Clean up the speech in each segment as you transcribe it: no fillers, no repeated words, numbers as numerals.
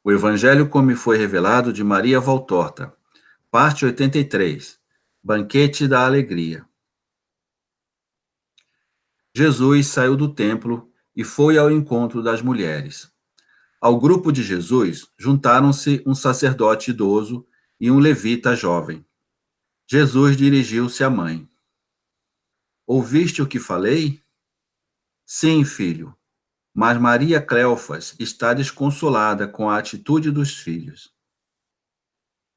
O Evangelho como me foi revelado de Maria Valtorta, parte 83, Banquete da Alegria. Jesus saiu do templo e foi ao encontro das mulheres. Ao grupo de Jesus juntaram-se um sacerdote idoso e um levita jovem. Jesus dirigiu-se à mãe. Ouviste o que falei? Sim, filho. Mas Maria Cleofas está desconsolada com a atitude dos filhos.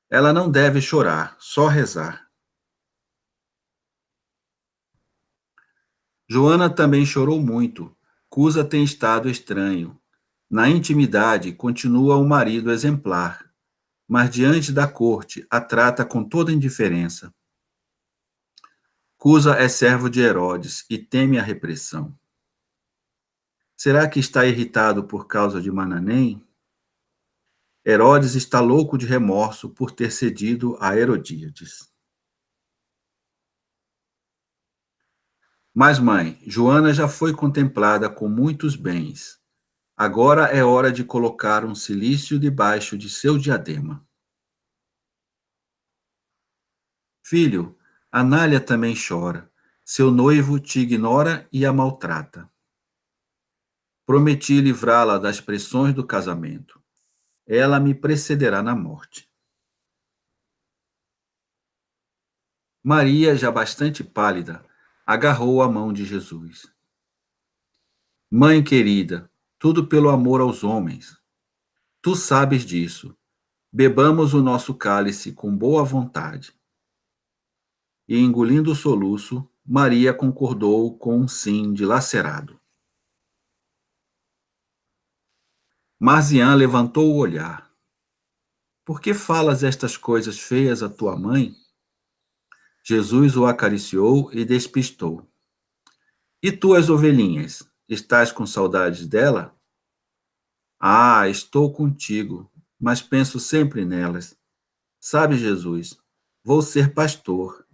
Ela não deve chorar, só rezar. Joana também chorou muito. Cusa tem estado estranho. Na intimidade, continua o marido exemplar, mas diante da corte a trata com toda indiferença. Cusa é servo de Herodes e teme a repressão. Será que está irritado por causa de Mananem? Herodes está louco de remorso por ter cedido a Herodíades. Mas, mãe, Joana já foi contemplada com muitos bens. Agora é hora de colocar um cilício debaixo de seu diadema. Filho, Anália também chora. Seu noivo te ignora e a maltrata. Prometi livrá-la das pressões do casamento. Ela me precederá na morte. Maria, já bastante pálida, agarrou a mão de Jesus. Mãe querida, tudo pelo amor aos homens. Tu sabes disso. Bebamos o nosso cálice com boa vontade. E, engolindo o soluço, Maria concordou com um sim dilacerado. Marziã levantou o olhar. Por que falas estas coisas feias à tua mãe? Jesus o acariciou e despistou. E tuas ovelhinhas, estás com saudades dela? Ah, estou contigo, mas penso sempre nelas. Sabe, Jesus, vou ser pastor.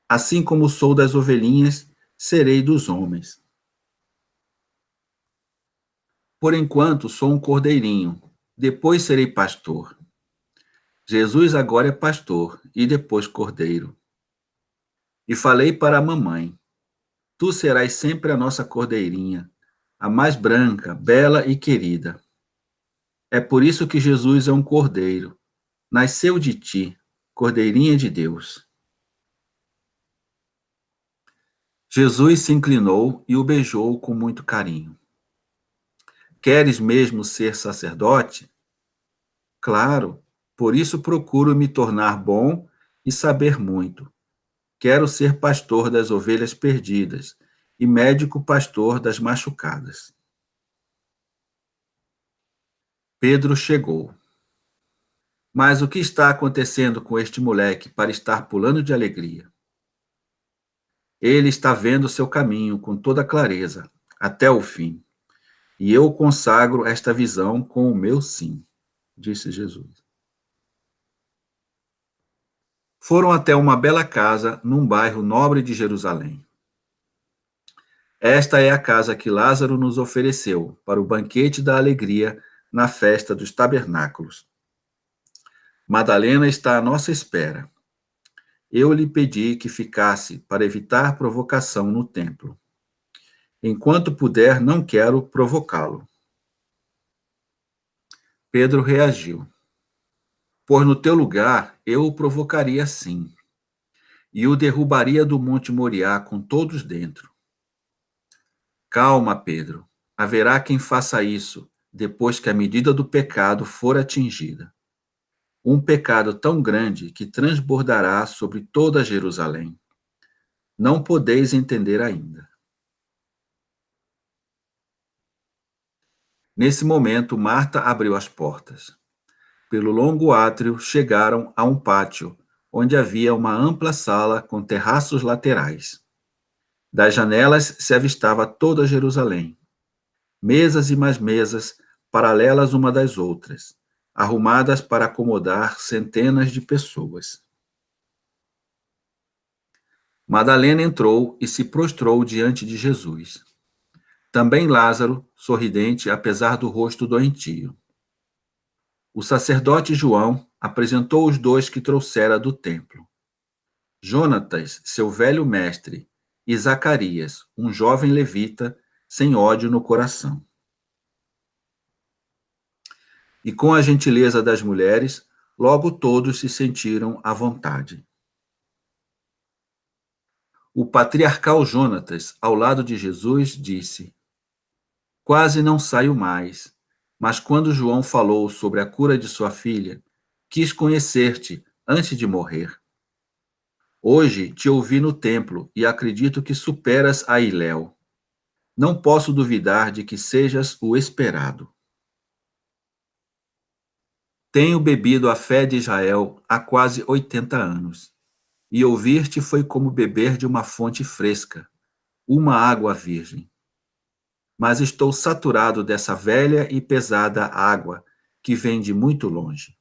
Assim como sou das ovelhinhas, serei dos homens. Por enquanto, sou um cordeirinho, depois serei pastor. Jesus agora é pastor e depois cordeiro. E falei para a mamãe: tu serás sempre a nossa cordeirinha, a mais branca, bela e querida. É por isso que Jesus é um cordeiro. Nasceu de ti, cordeirinha de Deus. Jesus se inclinou e o beijou com muito carinho. Queres mesmo ser sacerdote? Claro, por isso procuro me tornar bom e saber muito. Quero ser pastor das ovelhas perdidas e médico pastor das machucadas. Pedro chegou. Mas o que está acontecendo com este moleque para estar pulando de alegria? Ele está vendo seu caminho com toda clareza, até o fim. E eu consagro esta visão com o meu sim, disse Jesus. Foram até uma bela casa num bairro nobre de Jerusalém. Esta é a casa que Lázaro nos ofereceu para o banquete da alegria na festa dos tabernáculos. Madalena está à nossa espera. Eu lhe pedi que ficasse para evitar provocação no templo. Enquanto puder, não quero provocá-lo. Pedro reagiu. Pois no teu lugar eu o provocaria sim, e o derrubaria do Monte Moriá com todos dentro. Calma, Pedro. Haverá quem faça isso depois que a medida do pecado for atingida. Um pecado tão grande que transbordará sobre toda Jerusalém. Não podeis entender ainda. Nesse momento, Marta abriu as portas. Pelo longo átrio, chegaram a um pátio, onde havia uma ampla sala com terraços laterais. Das janelas se avistava toda Jerusalém. Mesas e mais mesas, paralelas uma das outras, arrumadas para acomodar centenas de pessoas. Madalena entrou e se prostrou diante de Jesus. Também Lázaro, sorridente, apesar do rosto doentio. O sacerdote João apresentou os dois que trouxera do templo: Jonatas, seu velho mestre, e Zacarias, um jovem levita, sem ódio no coração. E com a gentileza das mulheres, logo todos se sentiram à vontade. O patriarcal Jonatas, ao lado de Jesus, disse: Quase não saio mais, mas quando João falou sobre a cura de sua filha, quis conhecer-te antes de morrer. Hoje te ouvi no templo e acredito que superas a Iléu. Não posso duvidar de que sejas o esperado. Tenho bebido a fé de Israel há quase 80 anos, e ouvir-te foi como beber de uma fonte fresca, uma água virgem. Mas estou saturado dessa velha e pesada água que vem de muito longe.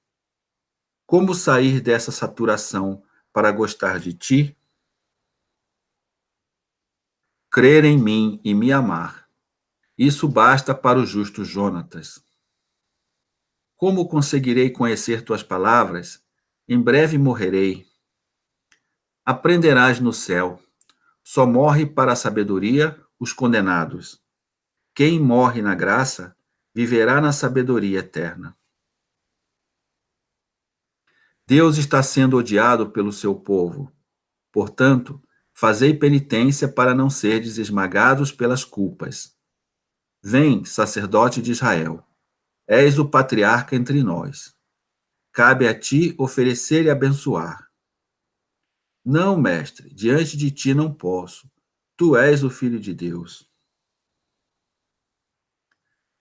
Como sair dessa saturação para gostar de ti? Crer em mim e me amar. Isso basta para o justo Jonatas. Como conseguirei conhecer tuas palavras? Em breve morrerei. Aprenderás no céu. Só morre para a sabedoria os condenados. Quem morre na graça, viverá na sabedoria eterna. Deus está sendo odiado pelo seu povo. Portanto, fazei penitência para não serdes esmagados pelas culpas. Vem, sacerdote de Israel, és o patriarca entre nós. Cabe a ti oferecer e abençoar. Não, mestre, diante de ti não posso. Tu és o Filho de Deus.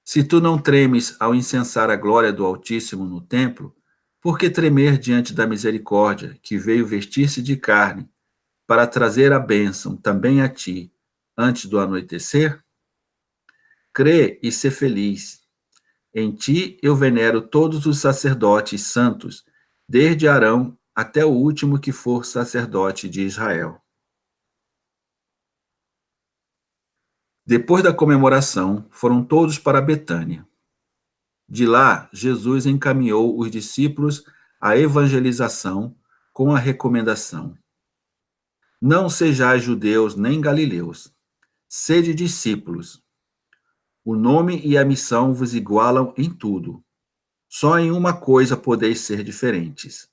Se tu não tremes ao incensar a glória do Altíssimo no templo, por que tremer diante da misericórdia, que veio vestir-se de carne, para trazer a bênção também a ti, antes do anoitecer? Crê e sê feliz. Em ti eu venero todos os sacerdotes santos, desde Arão até o último que for sacerdote de Israel. Depois da comemoração, foram todos para Betânia. De lá, Jesus encaminhou os discípulos à evangelização com a recomendação: Não sejais judeus nem galileus, sede discípulos. O nome e a missão vos igualam em tudo. Só em uma coisa podeis ser diferentes: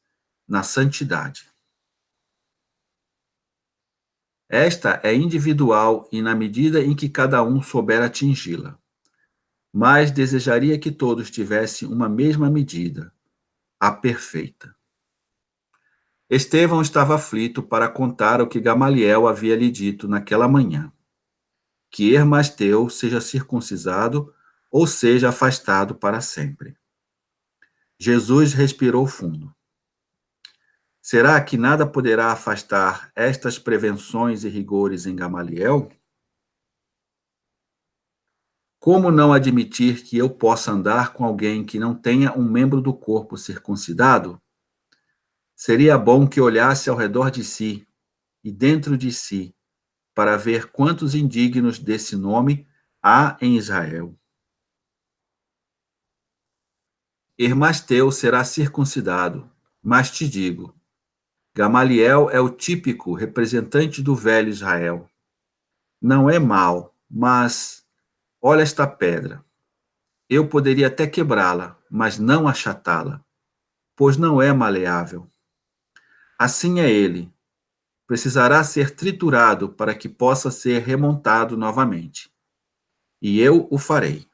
na santidade. Esta é individual e na medida em que cada um souber atingi-la. Mas desejaria que todos tivessem uma mesma medida, a perfeita. Estevão estava aflito para contar o que Gamaliel havia lhe dito naquela manhã: que Hermasteu seja circuncisado ou seja afastado para sempre. Jesus respirou fundo. Será que nada poderá afastar estas prevenções e rigores em Gamaliel? Como não admitir que eu possa andar com alguém que não tenha um membro do corpo circuncidado? Seria bom que olhasse ao redor de si e dentro de si, para ver quantos indignos desse nome há em Israel. Hermasteu será circuncidado, mas te digo, Gamaliel é o típico representante do velho Israel. Não é mau, mas olha esta pedra. Eu poderia até quebrá-la, mas não achatá-la, pois não é maleável. Assim é ele. Precisará ser triturado para que possa ser remontado novamente. E eu o farei.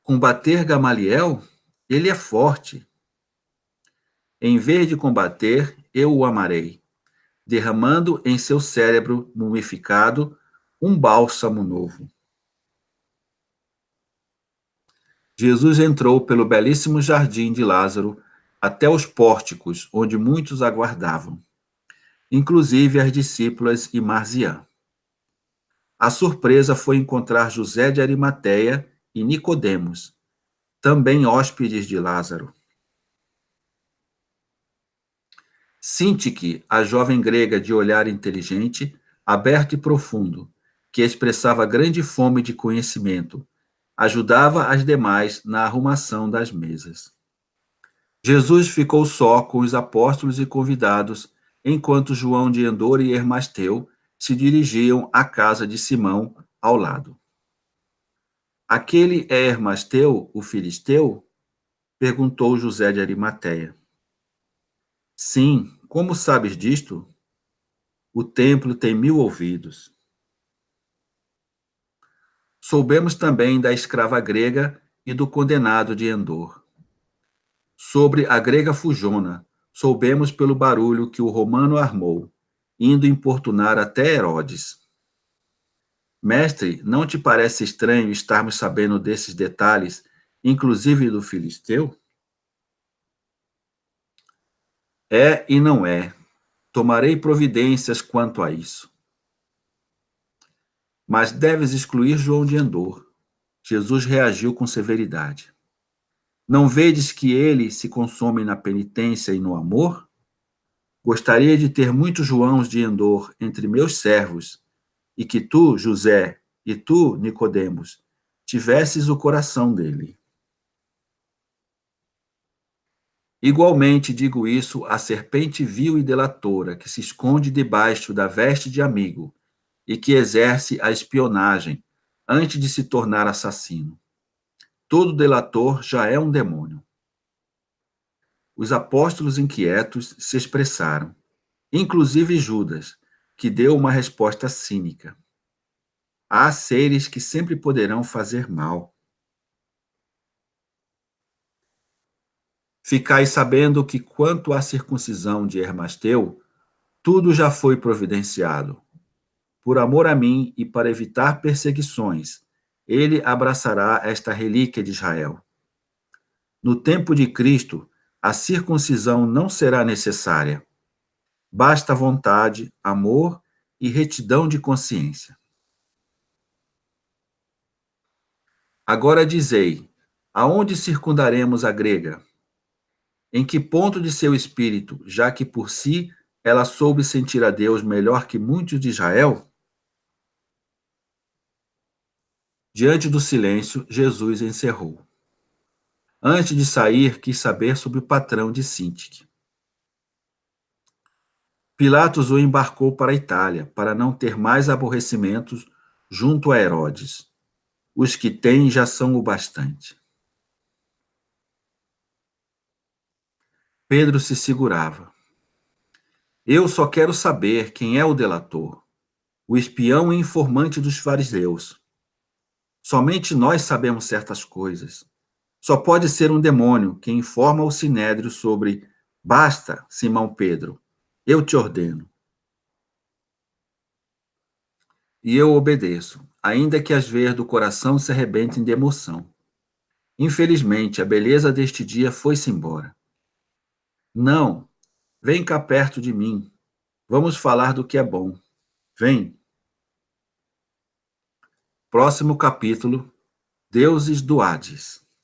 Combater Gamaliel? Ele é forte. Em vez de combater, eu o amarei, derramando em seu cérebro mumificado um bálsamo novo. Jesus entrou pelo belíssimo jardim de Lázaro até os pórticos onde muitos aguardavam, inclusive as discípulas e Marziã. A surpresa foi encontrar José de Arimateia e Nicodemos, também hóspedes de Lázaro. Sintique, a jovem grega de olhar inteligente, aberto e profundo, que expressava grande fome de conhecimento, ajudava as demais na arrumação das mesas. Jesus ficou só com os apóstolos e convidados, enquanto João de Endor e Hermasteu se dirigiam à casa de Simão ao lado. Aquele é Hermasteu, o filisteu? Perguntou José de Arimateia. Sim, como sabes disto? O templo tem 1000 ouvidos. Soubemos também da escrava grega e do condenado de Endor. Sobre a grega Fujona, soubemos pelo barulho que o romano armou, indo importunar até Herodes. Mestre, não te parece estranho estarmos sabendo desses detalhes, inclusive do filisteu? É e não é. Tomarei providências quanto a isso. Mas deves excluir João de Endor. Jesus reagiu com severidade. Não vedes que ele se consome na penitência e no amor? Gostaria de ter muitos Joãos de Endor entre meus servos, e que tu, José, e tu, Nicodemos, tivesses o coração dele. Igualmente digo isso à serpente vil e delatora que se esconde debaixo da veste de amigo e que exerce a espionagem antes de se tornar assassino. Todo delator já é um demônio. Os apóstolos inquietos se expressaram, inclusive Judas, que deu uma resposta cínica. Há seres que sempre poderão fazer mal. Ficai sabendo que, quanto à circuncisão de Hermasteu, tudo já foi providenciado. Por amor a mim e para evitar perseguições, ele abraçará esta relíquia de Israel. No tempo de Cristo, a circuncisão não será necessária. Basta vontade, amor e retidão de consciência. Agora dizei, aonde circundaremos a grega? Em que ponto de seu espírito, já que por si ela soube sentir a Deus melhor que muitos de Israel? Diante do silêncio, Jesus encerrou. Antes de sair, quis saber sobre o patrão de Sintique. Pilatos o embarcou para a Itália, para não ter mais aborrecimentos junto a Herodes. Os que tem já são o bastante. Pedro se segurava. Eu só quero saber quem é o delator, o espião e informante dos fariseus. Somente nós sabemos certas coisas. Só pode ser um demônio que informa o sinédrio sobre basta, Simão Pedro, eu te ordeno. E eu obedeço, ainda que às vezes do coração se arrebentem de emoção. Infelizmente, a beleza deste dia foi-se embora. Não, vem cá perto de mim. Vamos falar do que é bom. Vem. Próximo capítulo, Deuses do Hades.